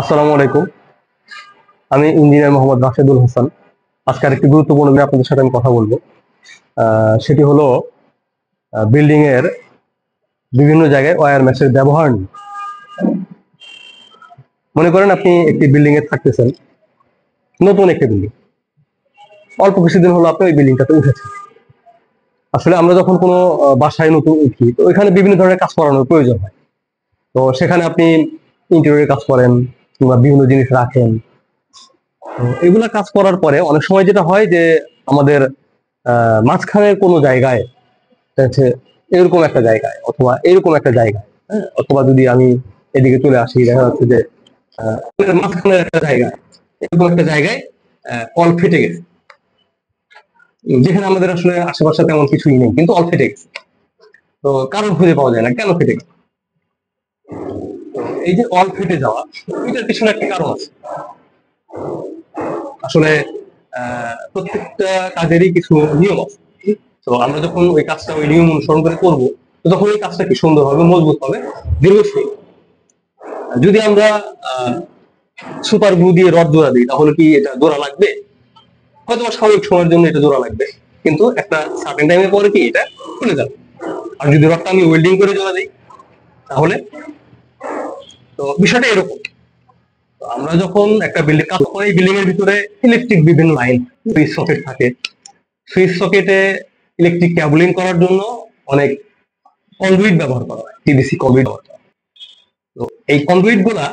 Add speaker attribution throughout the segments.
Speaker 1: আসসালামু আলাইকুম। আমি ইঞ্জিনিয়ার মোহাম্মদ রাশেদুল হাসান। আজকে আরেকটি গুরুত্বপূর্ণ বিষয়ে আপনাদের সাথে আমি কথা বলবো। সেটি হলো বিল্ডিং এর বিভিন্ন জায়গায় ওয়্যার মেশের ব্যবহার নিয়ে। মনে করেন আপনি একটি বিল্ডিং এ থাকতেছেন, নতুন একটি বিল্ডিং, অল্প কিছুদিন হলো আপনি ওই বিল্ডিংটাতে উঠেছেন। আসলে আমরা যখন কোনো বাসায় নতুন উঠি, তো ওইখানে বিভিন্ন ধরনের কাজ করানোর প্রয়োজন হয়। তো সেখানে আপনি ইন্টেরিয়রের কাজ করেন কিংবা বিভিন্ন জিনিস রাখেন। তো এগুলা কাজ করার পরে অনেক সময় যেটা হয় যে আমাদের মাঝখানের কোনো জায়গায়, হচ্ছে এরকম একটা জায়গায় অথবা এরকম একটা জায়গায়, হ্যাঁ, অথবা যদি আমি এদিকে চলে আসি, দেখা যাচ্ছে যে মাঝখানের একটা জায়গায়, এরকম একটা জায়গায় কল ফেটে গেছে, যেখানে আমাদের আসলে আশেপাশে তেমন কিছুই নেই, কিন্তু অল ফেটে গেছে। তো কারণ খুঁজে পাওয়া যায় না কেন ফেটে গেছে। তো এই যে অল ফেটে যাওয়া, এটার পিছনে একটা কারণ আছে। আসলে প্রত্যেকটা কাজেরই কিছু নিয়ম আছে। তো আমরা যখন ওই কাজটা ওই নিয়ম অনুসরণ করে করবো, তো তখন ওই কাজটা কি সুন্দর হবে, মজবুত হবে, দীর্ঘস্থায়ী। যদি আমরা সুপার গ্লু দিয়ে রড জোড়া দিই, তাহলে কি এটা জোড়া লাগবে? হয়তো স্বাভাবিক সময়ের জন্য এটা জোড়া লাগবে, কিন্তু একটা সার্টেন টাইমের পরে কি এটা খুলে যাবে। আর যদি রডটা আমি ওয়েল্ডিং করে জোড়া দিই, তাহলে তো বিষয়টা এরকম। তো আমরা যখন একটা বিল্ডিং কাজ করি, এই বিল্ডিং এর ভিতরে ইলেকট্রিক বিভিন্ন লাইন, সুইচ সকেট থাকে। সুইচ সকেটে ইলেকট্রিক ক্যাবলিং করার জন্য অনেক কন্ডুইট ব্যবহার করা হয়, পিভিসি কন্ডুইট ব্যবহার করা হয়। তো এই কন্ডুইট গুলা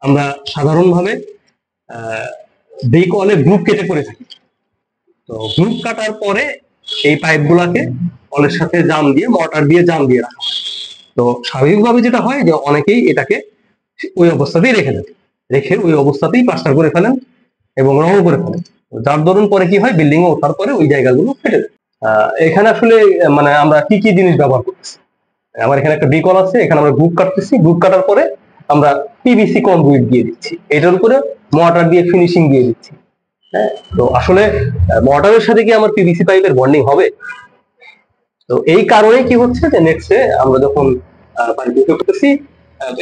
Speaker 1: আমরা সাধারণভাবে ব্রিক ওয়ালে গ্রুপ কেটে করে থাকি। তো গ্রুপ কাটার পরে এই পাইপ গুলাকে ওয়ালের সাথে জাম দিয়ে, মর্টার দিয়ে জাম দিয়ে রাখা হয়। তো স্বাভাবিকভাবে যেটা হয় যে অনেকেই এটাকে ওই অবস্থাতেই রেখে দেয়, রেখে ওই অবস্থাতেই প্লাস্টার করে ফেলেন এবং রং করে ফেলেন। যার দরুন পরে কি হয়, বিল্ডিং এ ওঠার পরে ওই জায়গাগুলো ফেটে যায়। এখানে আসলে মানে আমরা কি কি জিনিস ব্যবহার করতেছি, আমার এখানে একটা বিকল আছে, এখানে আমরা গ্রুপ কাটতেছি, গ্রুপ কাটার পরে আমরা পিভিসি কন্ডুইট দিয়ে দিচ্ছি, এটার উপরে মর্টার দিয়ে ফিনিশিং দিয়ে দিচ্ছি। হ্যাঁ, তো আসলে মর্টারের সাথে কি আমার পিভিসি পাইপের বন্ডিং হবে? তো এই কারণে কি হচ্ছে যে নেক্সটে আমরা যখন পাইপ উপয়োগ করতেছি,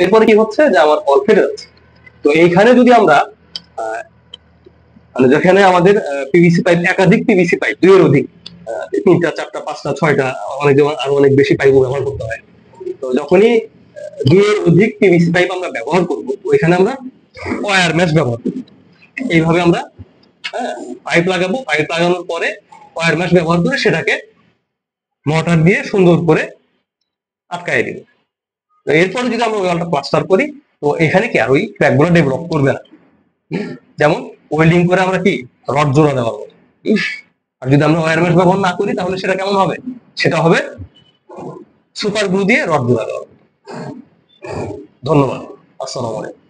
Speaker 1: এরপরে কি হচ্ছে যে আমার কল ফেটে যাচ্ছে। তো এইখানে যদি আমরা মানে যেখানে আমাদের পিভিসি পাইপ, একাধিক পিভিসি পাইপ, দুইয়ের অধিক, তিনটা, চারটা, পাঁচটা, ছয়টা, অনেক যেমন আরো অনেক বেশি পাইপ ব্যবহার করতে হয়। তো যখনই দুইয়ের অধিক পিভিসি পাইপ আমরা ব্যবহার করব, ওইখানে আমরা ওয়্যার মেশ ব্যবহার করব। এইভাবে আমরা পাইপ লাগাবো, পাইপ লাগানোর পরে ওয়্যার মেশ ব্যবহার করে সেটাকে মর্টার দিয়ে সুন্দর করে আটকায় দিব। এরপরে যদি আমরা ওয়ালটা প্লাস্টার করি, তো এখানে কি আর ওই ক্র্যাক গুলো ডেভেলপ করবে না। যেমন ওয়েল্ডিং করে আমরা কি রড জোড়া দেওয়া হবে, আর যদি আমরা ওয়্যার মেশ ব্যবহার না করি, তাহলে সেটা কেমন হবে? সেটা হবে সুপার গ্লু দিয়ে রড জোড়া দেওয়া। ধন্যবাদ। আসসালামু আলাইকুম।